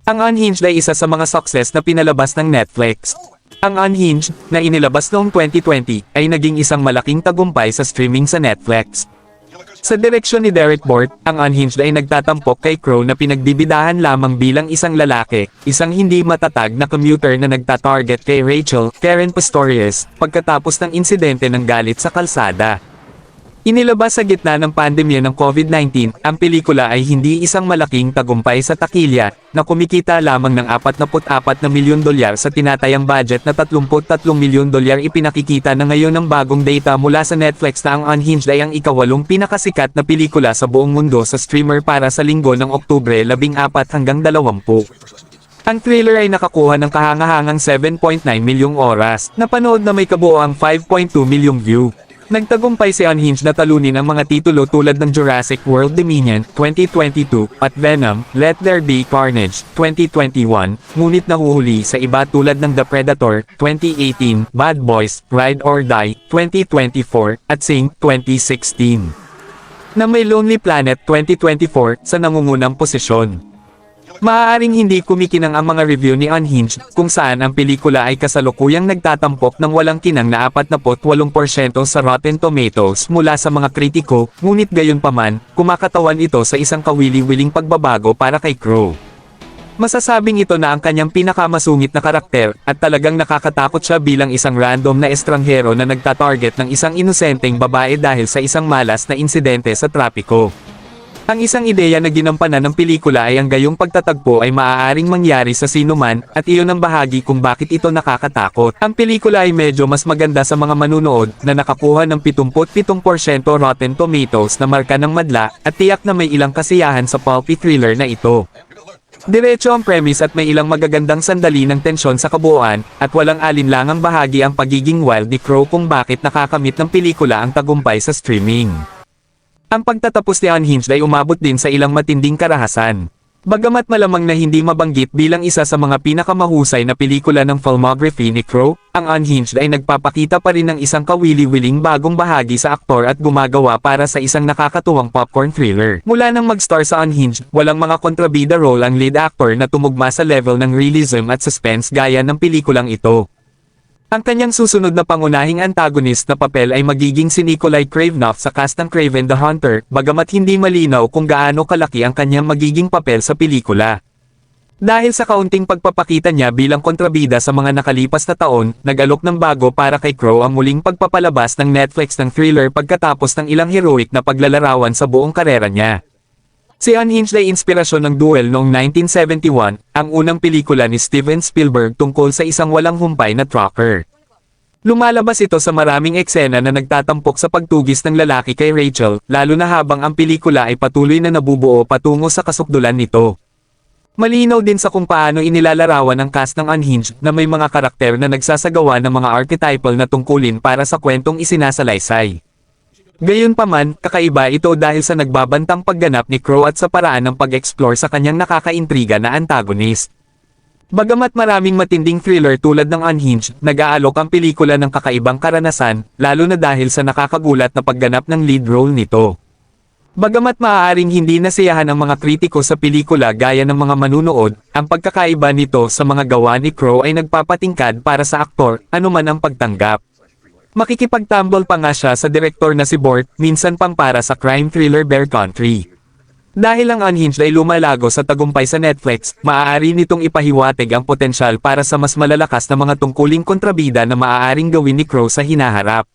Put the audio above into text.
Ang Unhinged ay isa sa mga success na pinalabas ng Netflix. Ang Unhinged, na inilabas noong 2020, ay naging isang malaking tagumpay sa streaming sa Netflix. Sa direksyon ni Derek Bort, ang Unhinged ay nagtatampok kay Crow na pinagbibidahan lamang bilang isang lalaki, isang hindi matatag na commuter na nagtatarget kay Rachel, Karen Pastorius, pagkatapos ng insidente ng galit sa kalsada. Inilabas sa gitna ng pandemya ng COVID-19, ang pelikula ay hindi isang malaking tagumpay sa takilya, na kumikita lamang ng $44 na milyon sa tinatayang budget na $33 milyon ipinakikita na ngayon ng bagong data mula sa Netflix na ang Unhinged ay ang ika-8 pinakasikat na pelikula sa buong mundo sa streamer para sa linggo ng Oktubre 14 hanggang 20. Ang thriller ay nakakuha ng kahangahangang 7.9 milyong oras, na panood na may kabuoang 5.2 milyong view. Nagtagumpay si Unhinged na talunin ang mga titulo tulad ng Jurassic World Dominion, 2022, at Venom, Let There Be Carnage, 2021, ngunit nahuhuli sa iba tulad ng The Predator, 2018, Bad Boys, Ride or Die, 2024, at Sing, 2016. Na may Lonely Planet 2024 sa nangungunang posisyon. Maaaring hindi kumikinang ang mga review ni Unhinged, kung saan ang pelikula ay kasalukuyang nagtatampok ng walang kinang na 48% sa Rotten Tomatoes mula sa mga kritiko, ngunit gayunpaman, kumakatawan ito sa isang kawili-wiling pagbabago para kay Crow. Masasabing ito na ang kanyang pinakamasungit na karakter, at talagang nakakatakot siya bilang isang random na estranghero na nagtatarget ng isang inosenteng babae dahil sa isang malas na insidente sa trapiko. Ang isang ideya na ginampanan ng pelikula ay ang gayong pagtatagpo ay maaaring mangyari sa sinuman, at iyon ang bahagi kung bakit ito nakakatakot. Ang pelikula ay medyo mas maganda sa mga manunood, na nakakuha ng 77% Rotten Tomatoes na marka ng madla, at tiyak na may ilang kasiyahan sa pulpy thriller na ito. Diretso ang premise at may ilang magagandang sandali ng tensyon sa kabuuan, at walang alinlangang bahagi ang pagiging wild ni Crow kung bakit nakakamit ng pelikula ang tagumpay sa streaming. Ang pagtatapos ni Unhinged ay umabot din sa ilang matinding karahasan. Bagamat malamang na hindi mabanggit bilang isa sa mga pinakamahusay na pelikula ng filmography ni Crow, ang Unhinged ay nagpapakita pa rin ng isang kawili-wiling bagong bahagi sa aktor at gumagawa para sa isang nakakatuwang popcorn thriller. Mula nang mag-star sa Unhinged, walang mga kontrabida role ang lead actor na tumugma sa level ng realism at suspense gaya ng pelikulang ito. Ang kanyang susunod na pangunahing antagonist na papel ay magiging si Nikolai Kravinoff sa cast ng Kraven the Hunter, bagamat hindi malinaw kung gaano kalaki ang kanyang magiging papel sa pelikula. Dahil sa kaunting pagpapakita niya bilang kontrabida sa mga nakalipas na taon, nag-alok ng bago para kay Crow ang muling pagpapalabas ng Netflix ng thriller pagkatapos ng ilang heroic na paglalarawan sa buong karera niya. Si Unhinged ay inspirasyon ng Duel noong 1971, ang unang pelikula ni Steven Spielberg tungkol sa isang walang humpay na trucker. Lumalabas ito sa maraming eksena na nagtatampok sa pagtugis ng lalaki kay Rachel, lalo na habang ang pelikula ay patuloy na nabubuo patungo sa kasukdulan nito. Malinaw din sa kung paano inilalarawan ang cast ng Unhinged na may mga karakter na nagsasagawa ng mga archetypal na tungkulin para sa kwentong isinasalaysay. Gayunpaman, kakaiba ito dahil sa nagbabantang pagganap ni Crow at sa paraan ng pag-explore sa kanyang nakakaintriga na antagonist. Bagamat maraming matinding thriller tulad ng Unhinged, nag-aalok ang pelikula ng kakaibang karanasan, lalo na dahil sa nakakagulat na pagganap ng lead role nito. Bagamat maaaring hindi nasiyahan ang mga kritiko sa pelikula gaya ng mga manunood, ang pagkakaiba nito sa mga gawa ni Crow ay nagpapatingkad para sa aktor, anuman ang pagtanggap. Makikipagtambol pa nga siya sa direktor na si Bort, minsan pang para sa crime thriller Bear Country. Dahil ang Unhinged ay lumalago sa tagumpay sa Netflix, maaari nitong ipahiwatig ang potensyal para sa mas malalakas na mga tungkuling kontrabida na maaaring gawin ni Crow sa hinaharap.